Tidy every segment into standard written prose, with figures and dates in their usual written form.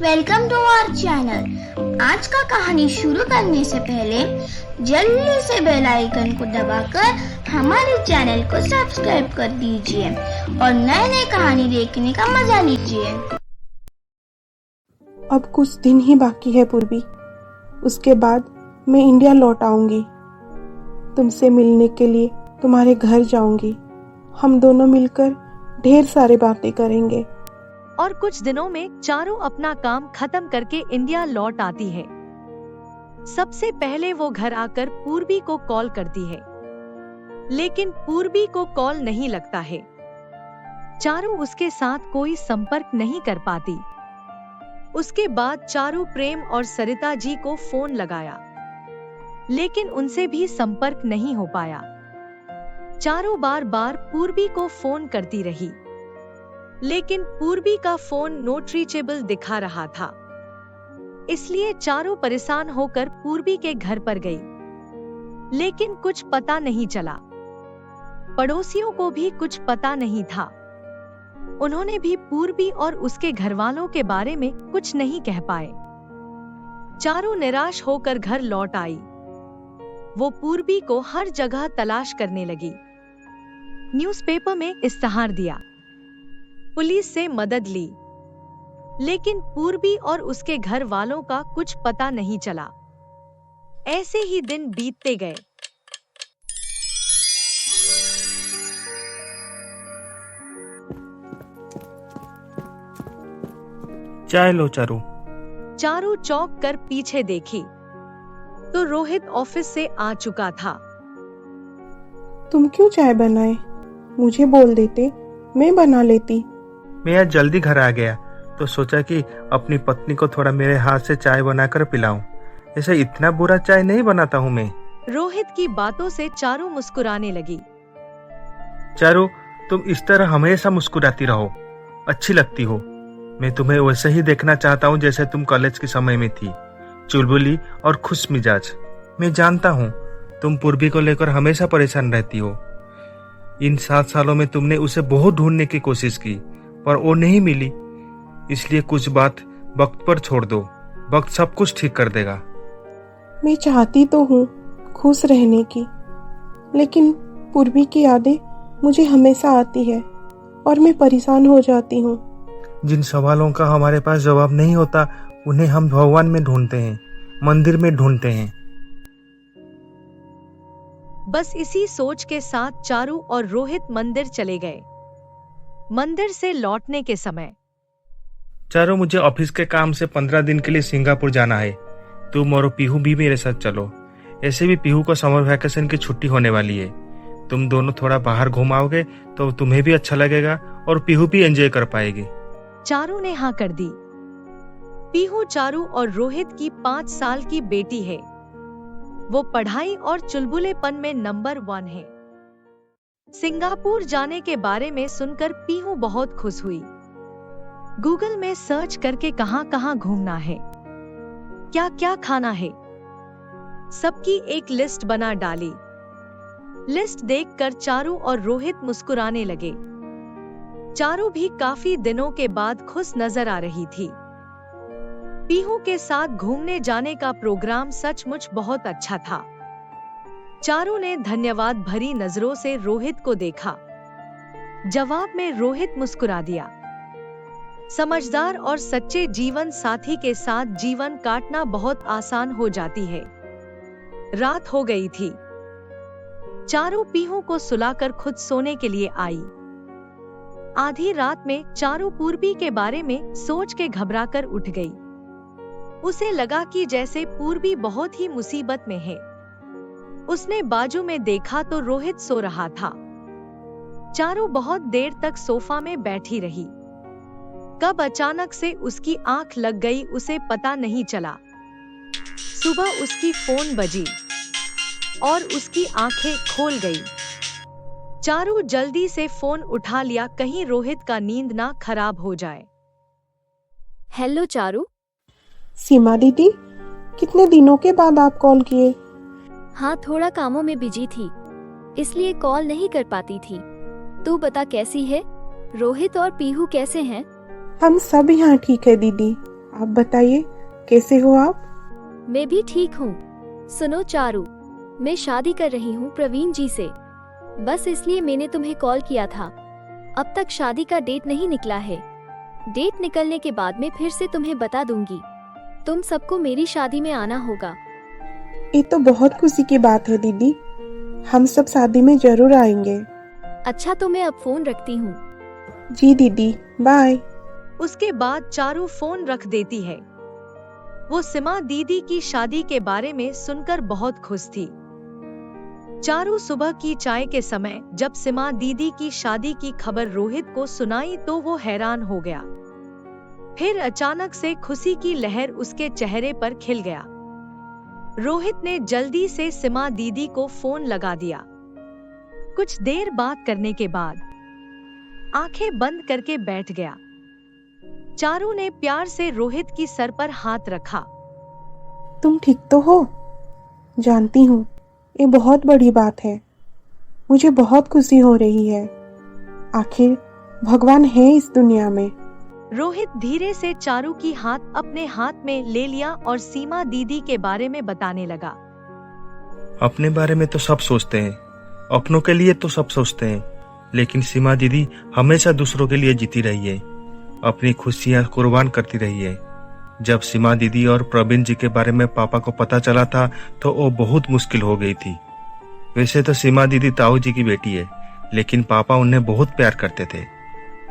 Welcome to our channel. आज का कहानी शुरू करने से पहले जल्दी से बेल आइकन को दबाकर हमारे चैनल को सब्सक्राइब कर दीजिए और नए नए कहानी देखने का मजा लीजिए। अब कुछ दिन ही बाकी है पूर्वी, उसके बाद मैं इंडिया लौट आऊंगी। तुमसे मिलने के लिए तुम्हारे घर जाऊंगी। हम दोनों मिलकर ढेर सारी बातें करेंगे। और कुछ दिनों में चारू अपना काम खत्म करके इंडिया लौट आती है। सबसे पहले वो घर आकर पूर्वी को कॉल करती है, लेकिन पूर्वी को कॉल नहीं लगता है। चारू उसके साथ कोई संपर्क नहीं कर पाती। उसके बाद चारू प्रेम और सरिता जी को फोन लगाया, लेकिन उनसे भी संपर्क नहीं हो पाया। चारू बार बार पूर्वी को फोन करती रही, लेकिन पूर्वी का फोन नॉट रीचेबल दिखा रहा था। इसलिए चारू परेशान होकर पूर्वी के घर पर गई, लेकिन कुछ पता नहीं चला। पड़ोसियों को भी कुछ पता नहीं था। उन्होंने भी पूर्वी और उसके घरवालों के बारे में कुछ नहीं कह पाए। चारू निराश होकर घर लौट आई। वो पूर्वी को हर जगह तलाश करने लगी। न्यूज़पेपर में इश्तेहार दिया, पुलिस से मदद ली, लेकिन पूर्वी और उसके घर वालों का कुछ पता नहीं चला। ऐसे ही दिन बीतते गए। चाय लो चारू। चारू चौंक कर पीछे देखी तो रोहित ऑफिस से आ चुका था। तुम क्यों चाय बनाए? मुझे बोल देते, मैं बना लेती। मैं आज जल्दी घर आ गया तो सोचा कि अपनी पत्नी को थोड़ा मेरे हाथ से चाय बनाकर पिलाऊं। ऐसे इतना बुरा चाय नहीं बनाता हूँ मैं। रोहित की बातों से चारू मुस्कुराने लगी। चारू, तुम इस तरह हमेशा मुस्कुराती रहो, अच्छी लगती हो। मैं तुम्हें वैसे ही देखना चाहता हूँ जैसे तुम कॉलेज के समय में थी, चुलबुली और खुश मिजाज। मैं जानता हूँ तुम पूर्वी को लेकर हमेशा परेशान रहती हो। इन 7 सालों में तुमने उसे बहुत ढूंढने की कोशिश की, पर वो नहीं मिली। इसलिए कुछ बात वक्त पर छोड़ दो, वक्त सब कुछ ठीक कर देगा। मैं चाहती तो हूँ खुश रहने की, लेकिन पूर्वी की यादें मुझे हमेशा आती है और मैं परेशान हो जाती हूँ। जिन सवालों का हमारे पास जवाब नहीं होता, उन्हें हम भगवान में ढूंढते हैं, मंदिर में ढूंढते हैं। बस इसी सोच के साथ चारू और रोहित मंदिर चले गए। मंदिर से लौटने के समय, चारू, मुझे ऑफिस के काम से 15 दिन के लिए सिंगापुर जाना है। तुम और पीहू भी मेरे साथ चलो। ऐसे भी पीहू को समर वैकेशन की छुट्टी होने वाली है। तुम दोनों थोड़ा बाहर घूम आओगे तो तुम्हें भी अच्छा लगेगा और पीहू भी एंजॉय कर पाएगी। चारू ने हाँ कर दी। पीहू चारू और रोहित की 5 साल की बेटी है। वो पढ़ाई और चुलबुलेपन में नंबर 1 है। सिंगापुर जाने के बारे में सुनकर पीहू बहुत खुश हुई। गूगल में सर्च करके कहां कहां घूमना है, क्या क्या खाना है, सबकी एक लिस्ट बना डाली। लिस्ट देखकर चारू और रोहित मुस्कुराने लगे। चारू भी काफी दिनों के बाद खुश नजर आ रही थी। पीहू के साथ घूमने जाने का प्रोग्राम सचमुच बहुत अच्छा था। चारू ने धन्यवाद भरी नजरों से रोहित को देखा। जवाब में रोहित मुस्कुरा दिया। समझदार और सच्चे जीवन साथी के साथ जीवन काटना बहुत आसान हो जाती है। रात हो गई थी। चारू पीहू को सुलाकर खुद सोने के लिए आई। आधी रात में चारू पूर्वी के बारे में सोच के घबराकर उठ गई। उसे लगा कि जैसे पूर्वी बहुत ही मुसीबत में है। उसने बाजू में देखा तो रोहित सो रहा था। चारू बहुत देर तक सोफा में बैठी रही। कब अचानक से उसकी आंख लग गई उसे पता नहीं चला। सुबह उसकी फोन बजी और उसकी आंखें खोल गई। चारू जल्दी से फोन उठा लिया, कहीं रोहित का नींद ना खराब हो जाए। हेलो चारू। सीमा दीदी, कितने दिनों के बाद आप कॉल किए? हाँ, थोड़ा कामों में बिजी थी, इसलिए कॉल नहीं कर पाती थी। तू बता कैसी है? रोहित और पीहू कैसे हैं? हम सब यहाँ ठीक है दीदी, आप बताइए, कैसे हो आप? मैं भी ठीक हूँ। सुनो चारू, मैं शादी कर रही हूँ प्रवीण जी से। बस इसलिए मैंने तुम्हें कॉल किया था। अब तक शादी का डेट नहीं निकला है। डेट निकलने के बाद मैं फिर से तुम्हें बता दूंगी। तुम सबको मेरी शादी में आना होगा। ये तो बहुत खुशी की बात है दीदी। हम सब शादी में जरूर आएंगे। अच्छा, तो मैं अब फोन रखती हूँ। जी दीदी, बाय। उसके बाद चारू फोन रख देती है। वो सीमा दीदी की शादी के बारे में सुनकर बहुत खुश थी। चारू सुबह की चाय के समय जब सीमा दीदी की शादी की खबर रोहित को सुनाई तो वो हैरान हो गया। फिर अचानक से खुशी की लहर उसके चेहरे पर खिल गया। रोहित ने जल्दी से सीमा दीदी को फोन लगा दिया। कुछ देर बात करने के बाद आंखें बंद करके बैठ गया। चारू ने प्यार से रोहित की सर पर हाथ रखा। तुम ठीक तो हो? जानती हूँ, ये बहुत बड़ी बात है। मुझे बहुत खुशी हो रही है। आखिर भगवान है इस दुनिया में। रोहित धीरे से चारू की हाथ अपने हाथ में ले लिया और सीमा दीदी के बारे में बताने लगा। अपने बारे में तो सब सोचते हैं, अपनों के लिए तो सब सोचते हैं, लेकिन सीमा दीदी हमेशा दूसरों के लिए जीती रही है, अपनी खुशियां कुर्बान करती रही है। जब सीमा दीदी और प्रवीण जी के बारे में पापा को पता चला था तो वो बहुत मुश्किल हो गई थी। वैसे तो सीमा दीदी ताऊ जी की बेटी है, लेकिन पापा उन्हें बहुत प्यार करते थे।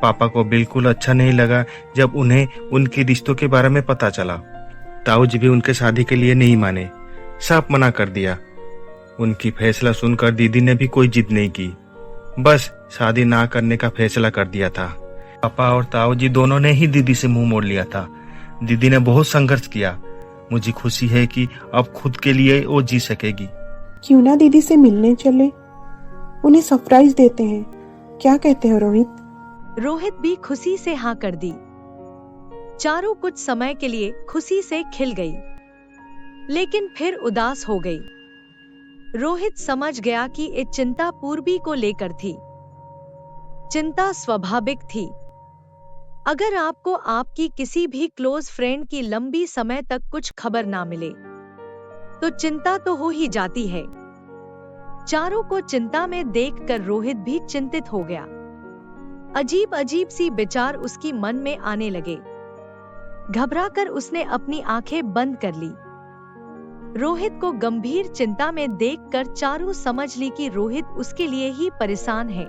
पापा को बिल्कुल अच्छा नहीं लगा जब उन्हें उनके रिश्तों के बारे में पता चला। ताऊ जी भी उनके शादी के लिए नहीं माने, साफ मना कर दिया। उनकी फैसला सुनकर दीदी ने भी कोई जिद नहीं की, बस शादी ना करने का फैसला कर दिया था। पापा और ताऊ जी दोनों ने ही दीदी से मुंह मोड़ लिया था। दीदी ने बहुत संघर्ष किया। मुझे खुशी है कि अब खुद के लिए वो जी सकेगी। क्यों ना दीदी से मिलने चले, उन्हें सरप्राइज देते हैं। क्या कहते हो रोहित? रोहित भी खुशी से हाँ कर दी। चारू कुछ समय के लिए खुशी से खिल गई, लेकिन फिर उदास हो गई। रोहित समझ गया कि ये चिंता पूर्वी को लेकर थी। चिंता स्वाभाविक थी। अगर आपको आपकी किसी भी क्लोज फ्रेंड की लंबी समय तक कुछ खबर ना मिले तो चिंता तो हो ही जाती है। चारू को चिंता में देखकर रोहित भी चिंतित हो गया। अजीब अजीब सी विचार उसकी मन में आने लगे। घबराकर उसने अपनी आंखें बंद कर ली। रोहित को गंभीर चिंता में देखकर चारू समझ ली कि रोहित उसके लिए ही परेशान है।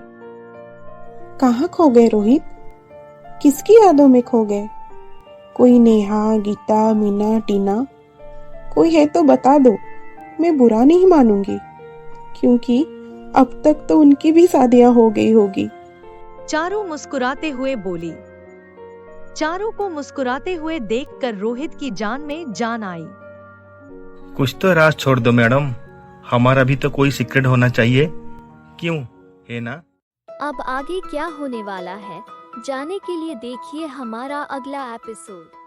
कहाँ खो गए रोहित? किसकी यादों में खो गए? कोई नेहा, गीता, मीना, टीना, कोई है तो बता दो, मैं बुरा नहीं मानूंगी, क्योंकि अब तक तो उनकी भी शादियां हो गई होगी। चारू मुस्कुराते हुए बोली। चारू को मुस्कुराते हुए देखकर रोहित की जान में जान आई। कुछ तो राज छोड़ दो मैडम, हमारा भी तो कोई सीक्रेट होना चाहिए, क्यों, है ना? अब आगे क्या होने वाला है, जाने के लिए देखिए हमारा अगला एपिसोड।